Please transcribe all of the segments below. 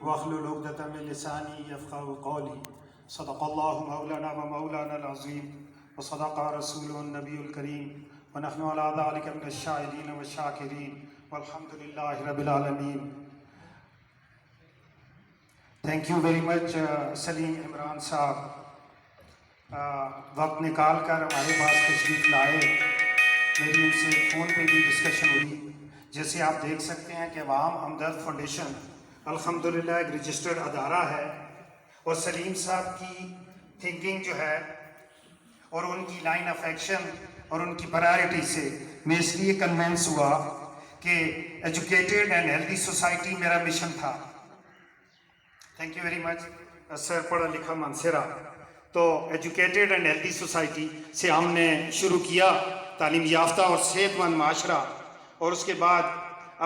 واحلل عقدۃ من لسانی یفقهوا قولی صدق اللہ مولانا و مولانا العظیم وصدق رسول النبی الکریم ونحن علی ذلک من الشاہدین والشاکرین والحمد للہ رب العالمین۔ تھینک یو ویری مچ سلیم عمران صاحب، وقت نکال کر ہمارے پاس تشریف لائے۔ میری ان سے فون پہ بھی ڈسکشن ہوئی۔ جیسے آپ دیکھ سکتے ہیں کہ عوام ہمدرد فاؤنڈیشن الحمدللہ ایک رجسٹرڈ ادارہ ہے، اور سلیم صاحب کی تھنکنگ جو ہے اور ان کی لائن آف ایکشن اور ان کی پرائرٹی سے میں اس لیے کنونس ہوا کہ ایجوکیٹڈ اینڈ ہیلدی سوسائٹی میرا مشن تھا۔ تھینک یو ویری مچ سر، پڑھا لکھا منصرہ۔ تو ایجوکیٹڈ اینڈ ہیلدی سوسائٹی سے ہم نے شروع کیا، تعلیم یافتہ اور صحت مند معاشرہ، اور اس کے بعد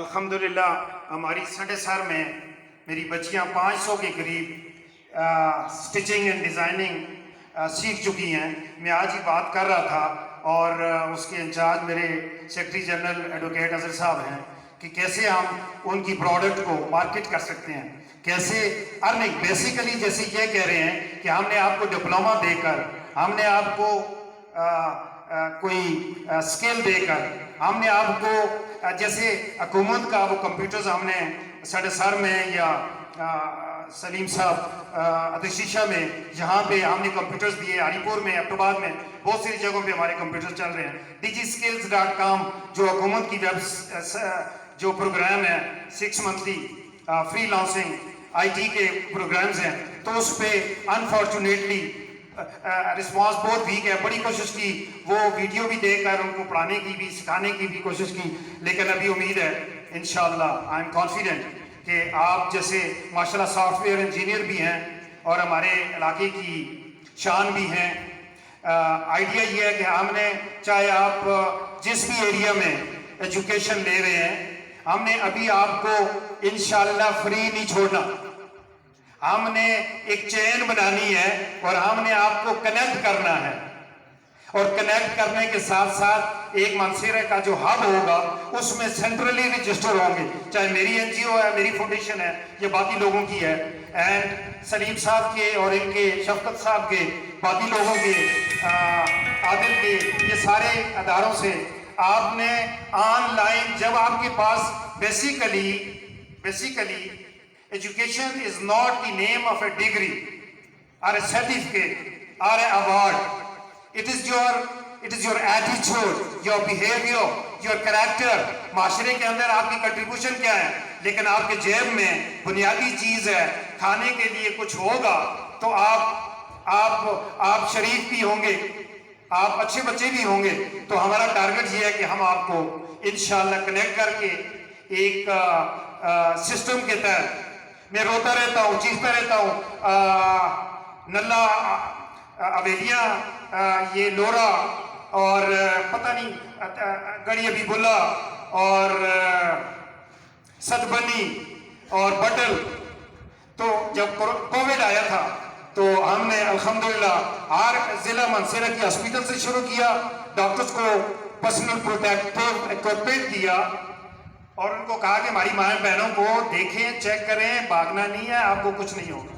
الحمدللہ ہماری سنڈے سر میں میری بچیاں 500 کے قریب سٹچنگ اینڈ ڈیزائننگ سیکھ چکی ہیں۔ میں آج ہی بات کر رہا تھا، اور اس کے انچارج میرے سیکرٹری جنرل ایڈوکیٹ اظہر صاحب ہیں کہ کیسے ہم ان کی پروڈکٹ کو مارکیٹ کر سکتے ہیں، کیسے ارننگ بیسیکلی جیسے یہ کہہ رہے ہیں کہ ہم نے آپ کو ڈپلومہ دے کر، ہم نے آپ کو کوئی اسکل دے کر، ہم نے آپ کو جیسے حکومت کا وہ کمپیوٹرز ہم نے ساڑھے سر میں یا سلیم صاحب ادشیشہ میں یہاں پہ ہم نے کمپیوٹرز دیے، علی پور میں، اکتوباد میں، بہت سی جگہوں پہ ہمارے کمپیوٹر چل رہے ہیں۔ DigiSkills.com جو حکومت کی جو پروگرام ہے 6 منتھلی فری لانسنگ IT کے پروگرامز ہیں، تو اس پہ انفارچونیٹلی رسپانس بہت ویک ہے۔ بڑی کوشش کی، وہ ویڈیو بھی دیکھ کر ان کو پڑھانے کی بھی، سکھانے کی بھی کوشش کی، لیکن ابھی امید ہے انشاءاللہ آئی ایم کانفیڈنٹ کہ آپ جیسے ماشاءاللہ سافٹ ویئر انجینئر بھی ہیں اور ہمارے علاقے کی شان بھی ہیں۔ آئیڈیا یہ ہے کہ ہم نے، چاہے آپ جس بھی ایریا میں ایجوکیشن لے رہے ہیں، ہم نے ابھی آپ کو انشاءاللہ فری نہیں چھوڑنا۔ ہم نے ایک چین بنانی ہے اور ہم نے آپ کو کنیکٹ کرنا ہے، اور کنیکٹ کرنے کے ساتھ ساتھ ایک منصرہ کا جو ہب ہوگا اس میں سینٹرلی رجسٹر ہوں گے، چاہے میری NGO ہے، میری فاؤنڈیشن ہے، یا باقی لوگوں کی ہے، اینڈ سلیم صاحب کے اور ان کے شفقت صاحب کے، باقی لوگوں کے، عادل کے، یہ سارے اداروں سے آپ نے آن لائن، جب آپ کے پاس basically education is not the name of a degree or a certificate or an award. It is your attitude, your behavior, your character. معاشرے کے اندر آپ کی کنٹریبیوشن کیا ہے؟ لیکن آپ کے جیب میں بنیادی چیز ہے، کھانے کے لیے کچھ ہوگا تو آپ شریف بھی ہوں گے، آپ اچھے بچے بھی ہوں گے۔ تو ہمارا ٹارگٹ یہ ہے کہ ہم آپ کو انشاءاللہ کنیکٹ کر کے ایک سسٹم کے تحت، میں روتا رہتا ہوں، چیختا رہتا ہوں، نلہ اویلیاں، یہ لورا اور پتہ نہیں گڑی ابھی بلا اور سدبنی اور بٹل، تو جب کووڈ آیا تھا تو ہم نے الحمدللہ ہر ضلع منصرہ کی ہاسپٹل سے شروع کیا، ڈاکٹرز کو پرسنل پروٹیکٹیو ایکوپمنٹ دیا، اور ان کو کہا کہ ہماری ماں بہنوں کو دیکھیں، چیک کریں، بھاگنا نہیں ہے، آپ کو کچھ نہیں ہوگا۔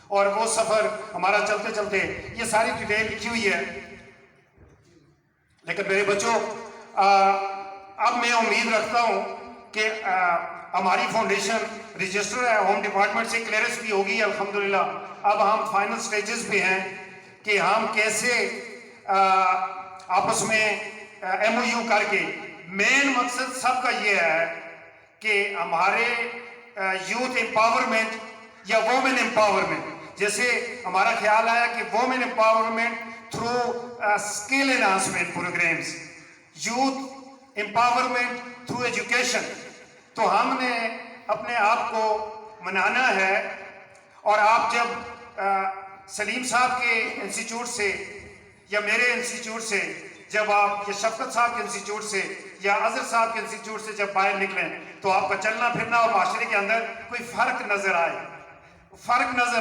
اور وہ سفر ہمارا چلتے چلتے، یہ ساری ڈیٹیل لکھی ہوئی ہے۔ لیکن میرے بچوں، اب میں امید رکھتا ہوں کہ ہماری فاؤنڈیشن رجسٹر ہے، ہوم ڈپارٹمنٹ سے کلیئرنس بھی ہوگی الحمدللہ۔ اب ہم فائنل سٹیجز پہ ہیں کہ ہم کیسے آپس میں MOU کر کے، مین مقصد سب کا یہ ہے کہ ہمارے یوتھ امپاورمنٹ یا وومن امپاورمنٹ، جیسے ہمارا خیال آیا کہ women empowerment through skill enhancement programmes, youth empowerment through education, تو ہم نے اپنے آپ کو منانا ہے۔ اور آپ جب سلیم صاحب کے انسٹیٹیوٹ سے یا میرے انسٹیٹیوٹ سے، جب آپ یا شفقت صاحب کے انسٹیٹیوٹ سے یا اظہر صاحب کے انسٹیٹیوٹ سے جب باہر نکلیں، تو آپ کا چلنا پھرنا اور معاشرے کے اندر کوئی فرق نظر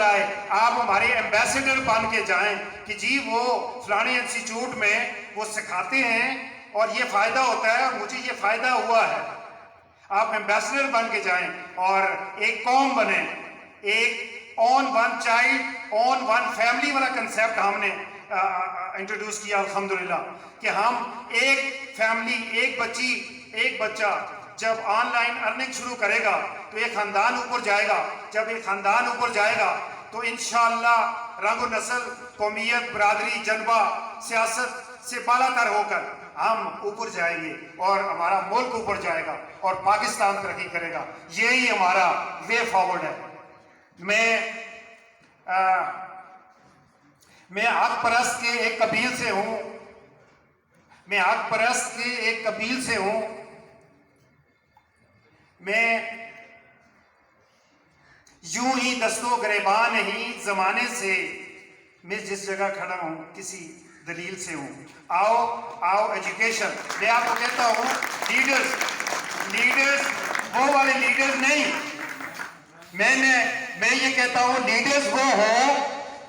آئے، آپ ہمارے ایمبیسیڈر بن کے جائیں کہ جی وہ فلانے انسٹیٹیوٹ میں وہ سکھاتے ہیں اور یہ فائدہ ہوتا ہے اور مجھے یہ فائدہ ہوا ہے۔ آپ ایمبیسیڈر بن کے جائیں اور ایک قوم بنیں، ایک on one child on one family والا کنسیپٹ ہم نے انٹروڈیوس کیا الحمدللہ، کہ ہم ایک فیملی، ایک بچہ جب آن لائن ارننگ شروع کرے گا تو ایک خاندان اوپر جائے گا. جب ایک خاندان اوپر جائے گا تو انشاءاللہ رنگ و نسل، قومیت، برادری، جنبہ، سیاست سے بالا تر ہو کر ہم اوپر جائیں گے اور ہمارا ملک اوپر جائے گا اور پاکستان ترقی کرے گا. یہی ہمارا وے فارورڈ ہے. میں حق پرست کے ایک قبیل سے ہوں. میں یوں ہی دست و گریباں نہیں زمانے سے، میں جس جگہ کھڑا ہوں کسی دلیل سے ہوں. آؤ ایجوکیشن. میں آپ کو کہتا ہوں لیڈرز وہ والے لیڈرز نہیں، میں یہ کہتا ہوں لیڈرز وہ ہوں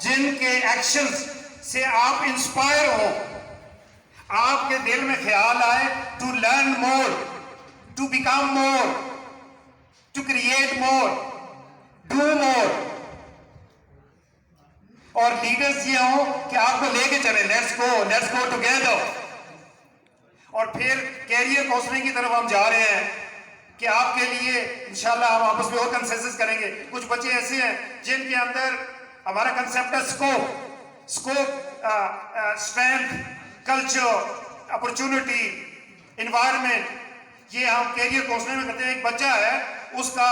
جن کے ایکشنز سے آپ انسپائر ہو. آپ کے دل میں خیال آئے to learn more, to become more, to create more, do more. اور لیڈرز یہ ہوں کہ آپ کو لے کے چلیں، لیٹس گو ٹوگیدر. اور پھر کیریئر کاؤنسلنگ کی طرف ہم جا رہے ہیں کہ آپ کے لیے انشاءاللہ ہم آپس میں اور کنسنسس کریں گے. کچھ بچے ایسے ہیں جن کے اندر ہمارا کنسیپٹ ہے scope, strength, culture, opportunity, environment. یہ ہم کیریئر کاؤنسلنگ میں کرتے ہیں. ایک بچہ ہے، اس کا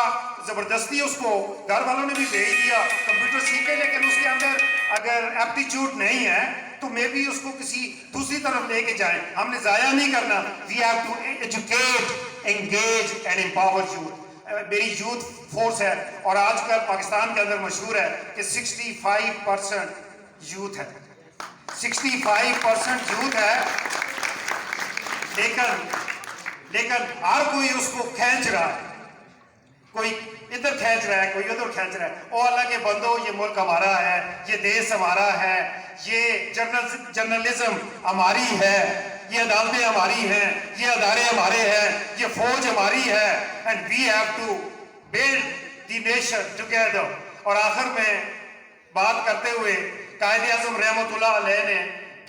زبردستی اس کو گھر والوں نے بھی بھیج دیا کمپیوٹر سیکھے، لیکن اس کے اندر اگر ایپٹیچیوڈ نہیں ہے تو میں بھی اس کو کسی دوسری طرف لے کے جائیں. ہم نے ضائع نہیں کرنا. We have to educate, engage and empower youth. میری یوتھ فورس ہے اور آج کل پاکستان کے اندر مشہور ہے کہ 65% یوتھ ہے. 65% یوتھ ہے، لیکن ہر کوئی اس کو کھینچ رہا ہے. کوئی ادھر کھینچ رہا ہے، کوئی ادھر کھینچ رہا ہے. او اللہ کے بندو، یہ ملک ہمارا ہے، یہ دیش ہمارا ہے، یہ جرنلزم ہماری ہے، یہ عدالتیں ہماری ہیں، یہ ادارے ہمارے ہیں، یہ فوج ہماری ہے. And we have to build the nation together. اور آخر میں بات کرتے ہوئے قائد اعظم رحمۃ اللہ علیہ نے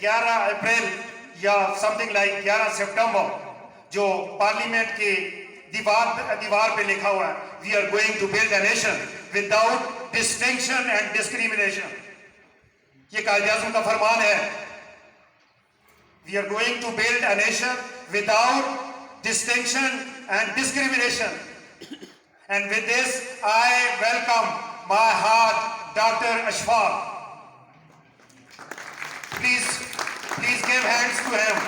11 اپریل یا سم تھنگ لائک 11 سپٹمبر جو پارلیمنٹ کے دیوار پہ لکھا ہوا ہے، we are going to build a nation without distinction and discrimination. یہ قائد اعظم کا فرمان ہے. We are going to build a nation without distinction and discrimination. And with this I welcome my heart doctor Ashfaq. Please give hands to him.